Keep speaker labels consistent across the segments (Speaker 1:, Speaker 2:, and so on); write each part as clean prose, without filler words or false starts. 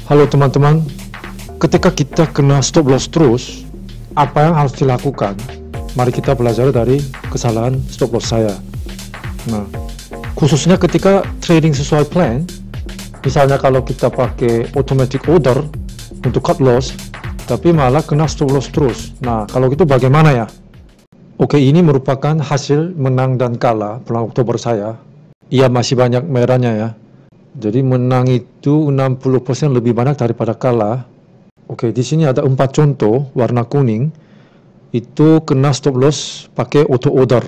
Speaker 1: Halo teman-teman, ketika kita kena stop loss terus, apa yang harus dilakukan? Mari kita belajar dari kesalahan stop loss saya. Nah, khususnya ketika trading sesuai plan, misalnya kalau kita pakai automatic order untuk cut loss, tapi malah kena stop loss terus. Nah, kalau gitu bagaimana ya? Oke, ini merupakan hasil menang dan kalah bulan Oktober saya. Iya, masih banyak merahnya ya. Jadi menang itu 60% lebih banyak daripada kalah. Oke, di sini ada 4 contoh warna kuning. Itu kena stop loss pakai auto order.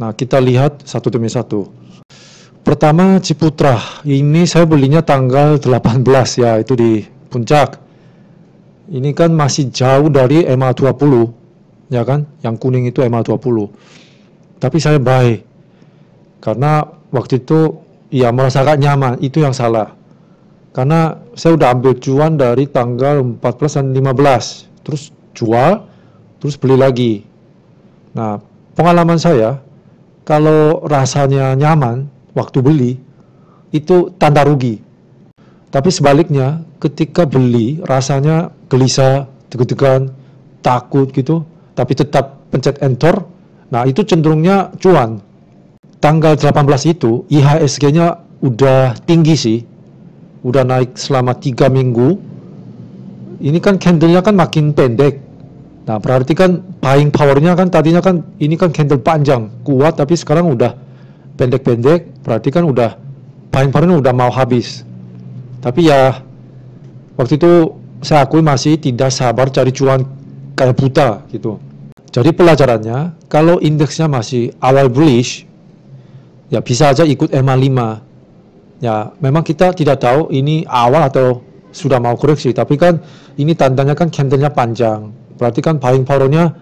Speaker 1: Nah, kita lihat satu demi satu. Pertama, Ciputra. Ini saya belinya tanggal 18 ya, itu di puncak. Ini kan masih jauh dari MA20, ya kan? Yang kuning itu MA20. Tapi saya buy karena waktu itu ya merasakan nyaman, itu yang salah. Karena saya udah ambil cuan dari tanggal 14 dan 15, terus jual, terus beli lagi. Nah, pengalaman saya, kalau rasanya nyaman waktu beli, itu tanda rugi. Tapi sebaliknya, ketika beli, rasanya gelisah, deg-degan, takut gitu, tapi tetap pencet enter, nah itu cenderungnya cuan. Tanggal 18 itu, IHSG-nya udah tinggi sih, udah naik selama 3 minggu. Ini kan candle-nya kan makin pendek. Nah, berarti kan buying power-nya kan tadinya kan, ini kan candle panjang, kuat, tapi sekarang udah pendek-pendek, berarti kan udah buying power-nya udah mau habis. Tapi ya, waktu itu saya akui masih tidak sabar cari cuan kayak buta gitu. Jadi pelajarannya, kalau indeksnya masih awal bullish, ya bisa aja ikut MA5. Ya, memang kita tidak tahu ini awal atau sudah mau koreksi, tapi kan ini tandanya kan candlenya panjang. Berarti kan buying power-nya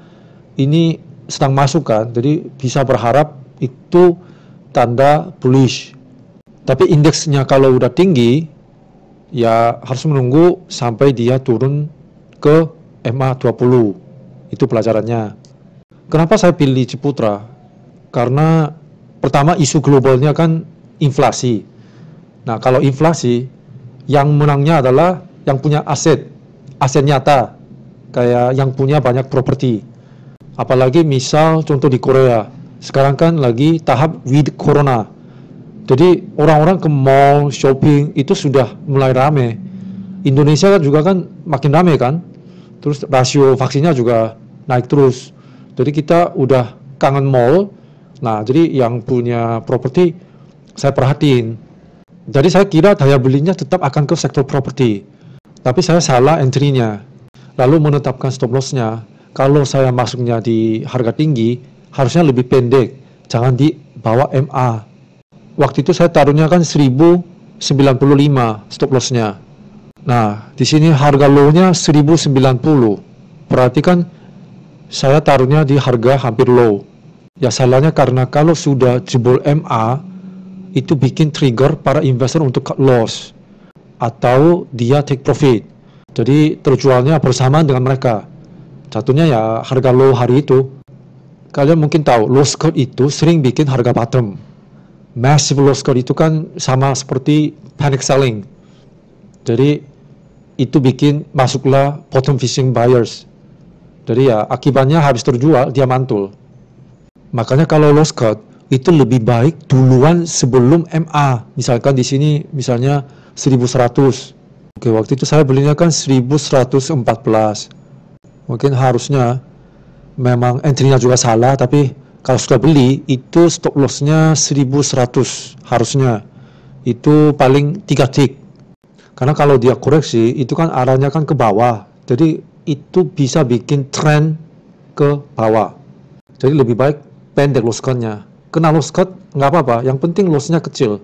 Speaker 1: ini sedang masuk kan, jadi bisa berharap itu tanda bullish. Tapi indeksnya kalau udah tinggi, ya harus menunggu sampai dia turun ke MA20. Itu pelajarannya. Kenapa saya pilih Ciputra? Karena pertama isu globalnya kan inflasi. Nah, kalau inflasi, yang menangnya adalah yang punya aset nyata, kayak yang punya banyak properti. Apalagi misal contoh di Korea, sekarang kan lagi tahap with corona. Jadi orang-orang ke mall, shopping, itu sudah mulai rame. Indonesia kan juga kan makin rame kan, terus rasio vaksinnya juga naik terus. Jadi kita udah kangen mall. Nah, jadi yang punya properti saya perhatiin. Jadi saya kira daya belinya tetap akan ke sektor properti. Tapi saya salah entry-nya. Lalu menetapkan stop loss-nya. Kalau saya masuknya di harga tinggi, harusnya lebih pendek. Jangan di bawah MA. Waktu itu saya taruhnya kan 1095 stop loss-nya. Nah, di sini harga low-nya 1090. Berarti kan saya taruhnya di harga hampir low. Ya salahnya karena kalau sudah jebol MA, itu bikin trigger para investor untuk cut loss. Atau dia take profit. Jadi terjualnya bersamaan dengan mereka. Jatuhnya ya harga low hari itu. Kalian mungkin tahu, loss cut itu sering bikin harga bottom. Massive loss cut itu kan sama seperti panic selling. Jadi itu bikin masuklah bottom fishing buyers. Jadi ya akibatnya habis terjual dia mantul. Makanya kalau loss cut itu lebih baik duluan sebelum MA. Misalkan di sini misalnya 1100. Oke, waktu itu saya belinya kan 1114. Mungkin harusnya memang entry-nya juga salah, tapi kalau sudah beli itu stop loss-nya 1100 harusnya. Itu paling 3 tick. Karena kalau dia koreksi itu kan arahnya kan ke bawah. Jadi itu bisa bikin trend ke bawah. Jadi lebih baik pendek loss cut-nya. Kena loss cut nggak apa-apa, yang penting loss-nya kecil.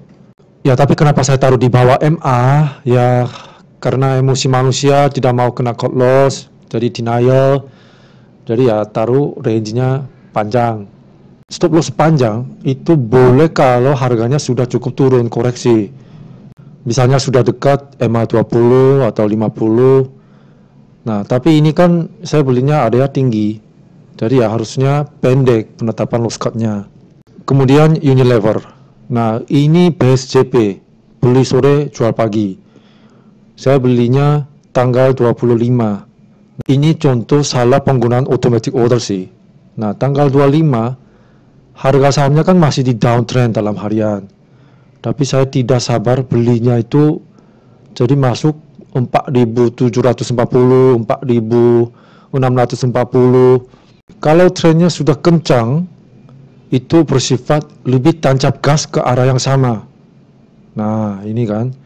Speaker 1: Ya, tapi kenapa saya taruh di bawah MA? Ya karena emosi manusia tidak mau kena cut loss, jadi denial. Jadi ya taruh range-nya panjang. Stop loss panjang itu boleh kalau harganya sudah cukup turun koreksi. Misalnya sudah dekat MA20 atau 50. Nah, tapi ini kan saya belinya area tinggi. Jadi ya harusnya pendek penetapan loss cut-nya. Kemudian Unilever. Nah, ini BSJP, beli sore jual pagi. Saya belinya tanggal 25. Ini contoh salah penggunaan automatic order sih. Nah, tanggal 25, harga sahamnya kan masih di downtrend dalam harian. Tapi saya tidak sabar belinya itu, jadi masuk 4.740, 4.640. Kalau trennya sudah kencang, itu bersifat lebih tancap gas ke arah yang sama. Nah, ini kan.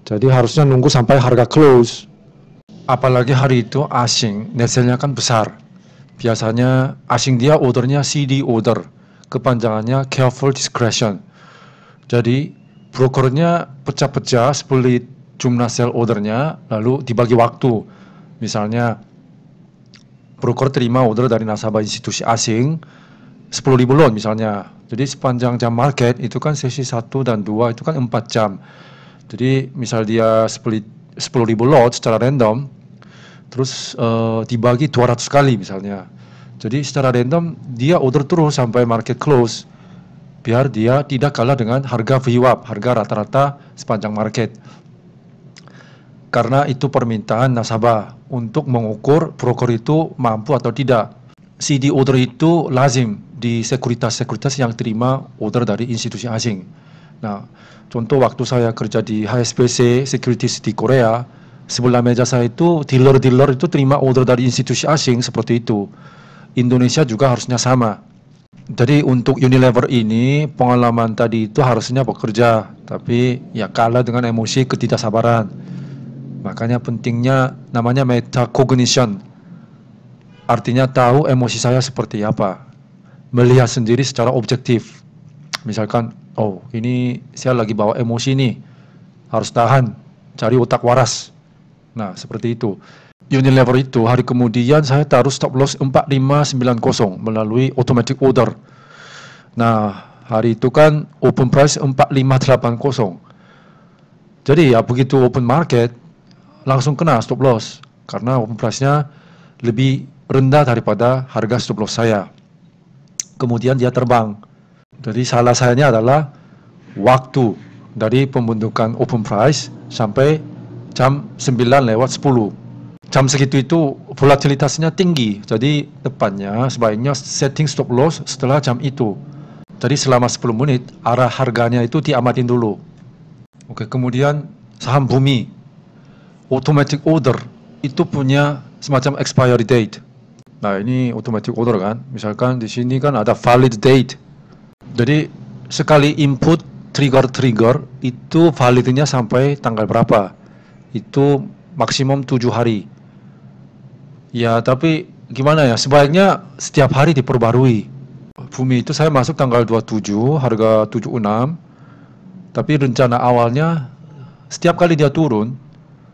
Speaker 1: Jadi harusnya nunggu sampai harga close. Apalagi hari itu asing, net sale-nya kan besar. Biasanya asing dia ordernya CD order, kepanjangannya careful discretion. Jadi brokernya pecah-pecah split jumlah sell ordernya, lalu dibagi waktu. Misalnya broker terima order dari nasabah institusi asing 10.000 lot misalnya. Jadi sepanjang jam market itu kan sesi 1 dan 2 itu kan 4 jam. Jadi misal dia split 10.000 lot secara random, terus dibagi 200 kali misalnya. Jadi secara random dia order terus sampai market close, biar dia tidak kalah dengan harga VWAP, harga rata-rata sepanjang market. Karena itu permintaan nasabah untuk mengukur broker itu mampu atau tidak. CD order itu lazim di sekuritas-sekuritas yang terima order dari institusi asing. Nah, contoh waktu saya kerja di HSBC Securities di Korea, sebelah meja saya itu dealer-dealer itu terima order dari institusi asing seperti itu. Indonesia juga harusnya sama. Jadi untuk Unilever ini pengalaman tadi itu harusnya bekerja, tapi ya kalah dengan emosi ketidaksabaran. Makanya pentingnya namanya metacognition. Artinya tahu emosi saya seperti apa. Melihat sendiri secara objektif. Misalkan, oh ini saya lagi bawa emosi nih, harus tahan, cari otak waras. Nah seperti itu. Unilever itu hari kemudian saya taruh stop loss 4590 melalui automatic order. Nah hari itu kan open price 4580. Jadi ya begitu open market langsung kena stop loss karena open price-nya lebih rendah daripada harga stop loss saya. Kemudian dia terbang. Jadi salah sayanya adalah waktu dari pembentukan open price sampai jam 9:10. Jam segitu itu volatilitasnya tinggi, jadi depannya sebaiknya setting stop loss setelah jam itu. Jadi selama 10 menit arah harganya itu diamatin dulu. Oke, kemudian saham Bumi automatic order itu punya semacam expiry date. Nah ini automatic order kan, misalkan di sini kan ada valid date. Jadi sekali input trigger itu validnya sampai tanggal berapa? Itu maksimum 7 hari. Ya tapi gimana ya, sebaiknya setiap hari diperbarui. Bumi itu saya masuk tanggal 27, harga 76. Tapi rencana awalnya setiap kali dia turun,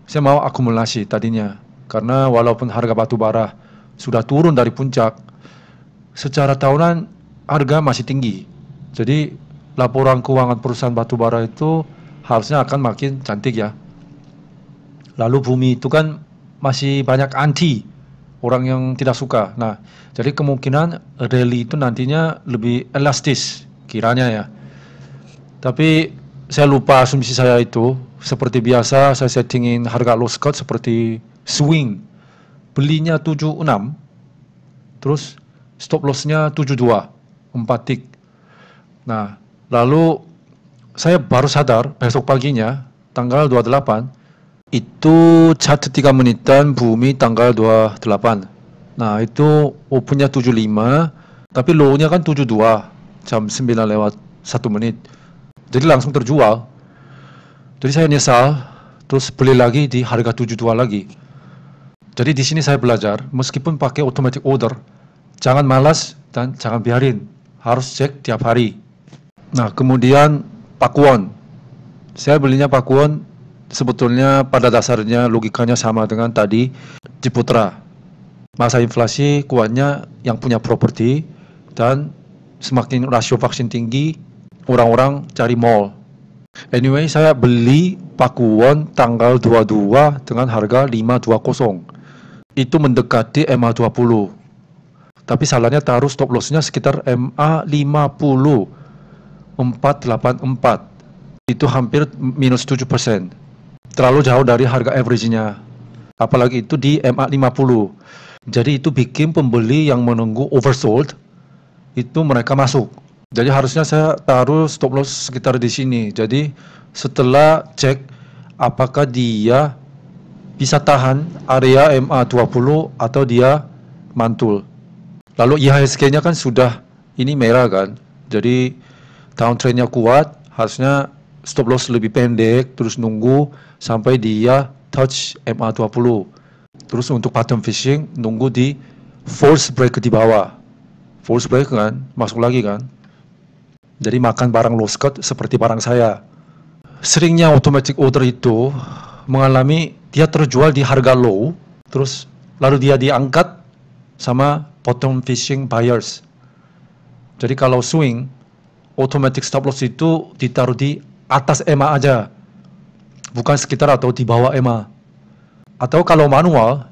Speaker 1: saya mau akumulasi tadinya. Karena walaupun harga batu bara sudah turun dari puncak, secara tahunan harga masih tinggi. Jadi laporan keuangan perusahaan batu bara itu harusnya akan makin cantik ya. Lalu Bumi itu kan masih banyak anti, orang yang tidak suka. Nah, jadi kemungkinan rally itu nantinya lebih elastis kiranya ya. Tapi saya lupa asumsi saya itu. Seperti biasa saya settingin harga loss cut seperti swing. Belinya 76, terus stop lossnya 72, 4 tick. Nah, lalu saya baru sadar besok paginya, tanggal 28, itu chart 3 menitan Bumi tanggal 28. Nah, itu opennya 75, tapi low-nya kan 72, jam 9:01 menit. Jadi langsung terjual. Jadi saya nyesal, terus beli lagi di harga 72 lagi. Jadi di sini saya belajar, meskipun pakai automatic order, jangan malas dan jangan biarin, harus cek tiap hari. Nah, kemudian Pakuwon. Saya belinya Pakuwon sebetulnya pada dasarnya logikanya sama dengan tadi Ciputra. Masa inflasi kuatnya yang punya properti, dan semakin rasio vaksin tinggi, orang-orang cari mall. Anyway, saya beli Pakuwon tanggal 22 dengan harga 520. Itu mendekati MA20. Tapi salahnya taruh stop lossnya sekitar MA50 484. Itu hampir minus 7%. terlalu jauh dari harga average-nya. Apalagi itu di MA50. Jadi itu bikin pembeli yang menunggu oversold, itu mereka masuk. Jadi harusnya saya taruh stop loss sekitar di sini. Jadi setelah cek apakah dia bisa tahan area MA20 atau dia mantul. Lalu IHSG-nya kan sudah ini merah kan. Jadi downtrend-nya kuat, harusnya stop loss lebih pendek, terus nunggu sampai dia touch MA20. Terus untuk pattern fishing, nunggu di false break di bawah. False break kan, masuk lagi kan. Jadi makan barang low cut seperti barang saya. Seringnya automatic order itu mengalami dia terjual di harga low, terus lalu dia diangkat sama bottom fishing buyers. Jadi kalau swing, automatic stop loss itu ditaruh di atas EMA aja, bukan sekitar atau di bawah EMA. Atau kalau manual,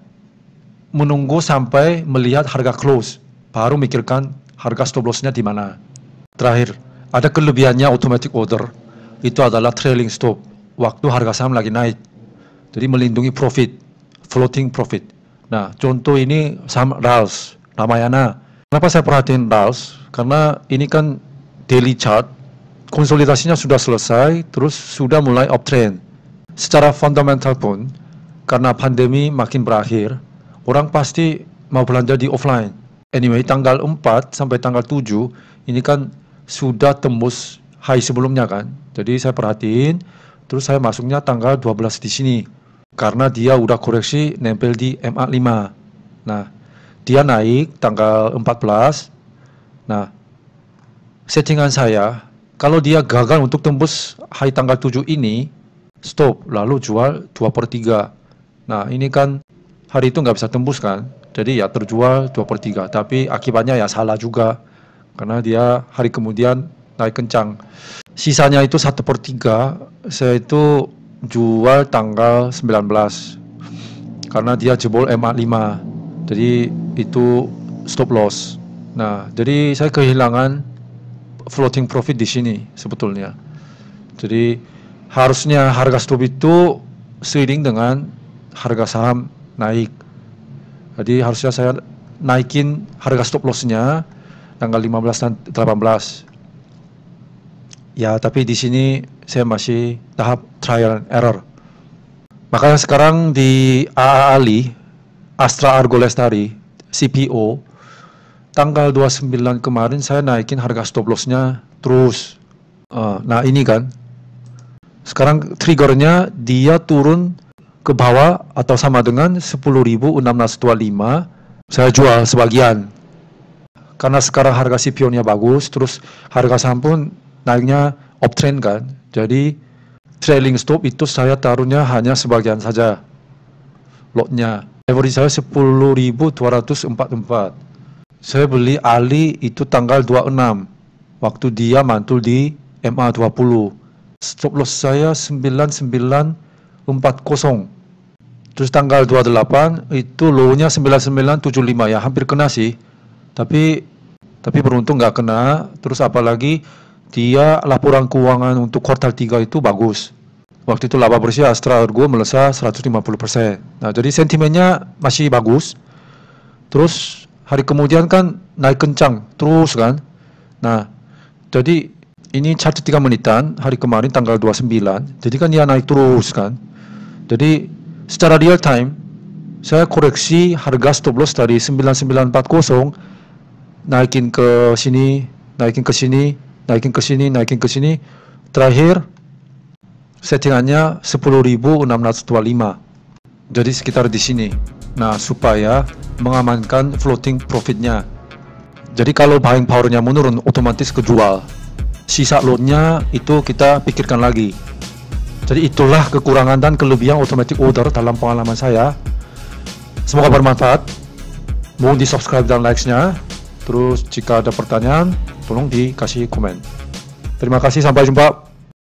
Speaker 1: menunggu sampai melihat harga close, baru mikirkan harga stop lossnya di mana. Terakhir, ada kelebihannya automatic order, itu adalah trailing stop, waktu harga saham lagi naik. Jadi melindungi profit, floating profit. Nah, contoh ini saham RALS, Ramayana. Kenapa saya perhatiin RALS? Karena ini kan daily chart, konsolidasinya sudah selesai, terus sudah mulai uptrend. Secara fundamental pun, karena pandemi makin berakhir, orang pasti mau belanja di offline. Anyway, tanggal 4 sampai tanggal 7, ini kan sudah tembus high sebelumnya kan. Jadi saya perhatiin, terus saya masuknya tanggal 12 di sini. Karena dia udah koreksi nempel di MA5. Nah, dia naik tanggal 14. Nah, settingan saya, kalau dia gagal untuk tembus high tanggal 7 ini, stop, lalu jual 2/3. Nah, ini kan hari itu nggak bisa tembus kan, jadi ya terjual 2/3. Tapi akibatnya ya salah juga, karena dia hari kemudian naik kencang. Sisanya itu 1/3, saya itu jual tanggal 19, karena dia jebol MA5. Jadi itu stop loss. Nah, jadi saya kehilangan floating profit di sini sebetulnya. Jadi harusnya harga stop itu seiring dengan harga saham naik. Jadi harusnya saya naikin harga stop lossnya tanggal 15 dan 18. Ya, tapi di sini saya masih tahap trial and error. Makanya sekarang di AAALI, Astra Argo Lestari, CPO, tanggal 29 kemarin saya naikin harga stop lossnya terus. Nah ini kan, sekarang triggernya dia turun ke bawah atau sama dengan 10.625, saya jual sebagian. Karena sekarang harga CPO-nya bagus, terus harga saham pun naiknya uptrend kan. Jadi trailing stop itu saya taruhnya hanya sebagian saja. Lotnya, average saya 10.244. Saya beli Ali itu tanggal 26, waktu dia mantul di MA20. Stop loss saya 9940. Terus tanggal 28 itu low-nya 9975, ya hampir kena sih. Tapi beruntung nggak kena. Terus apalagi dia laporan keuangan untuk kuartal 3 itu bagus. Waktu itu laba bersih Astra Argo melesat 150%. Nah, jadi sentimennya masih bagus. Terus hari kemudian kan naik kencang terus kan. Nah, jadi ini chart 3 menitan hari kemarin tanggal 29. Jadi kan dia naik terus kan. Jadi secara real time saya koreksi harga stop loss dari 9940 naikin ke sini, naikin ke sini, naikin ke sini, naikin ke sini. Terakhir settingannya 10.625. Jadi sekitar di sini. Nah, supaya mengamankan floating profitnya. Jadi kalau buying powernya menurun, otomatis kejual. Sisa loadnya itu kita pikirkan lagi. Jadi itulah kekurangan dan kelebihan automatic order dalam pengalaman saya. Semoga bermanfaat. Mohon di subscribe dan likes-nya. Terus jika ada pertanyaan, tolong dikasih komen. Terima kasih, sampai jumpa.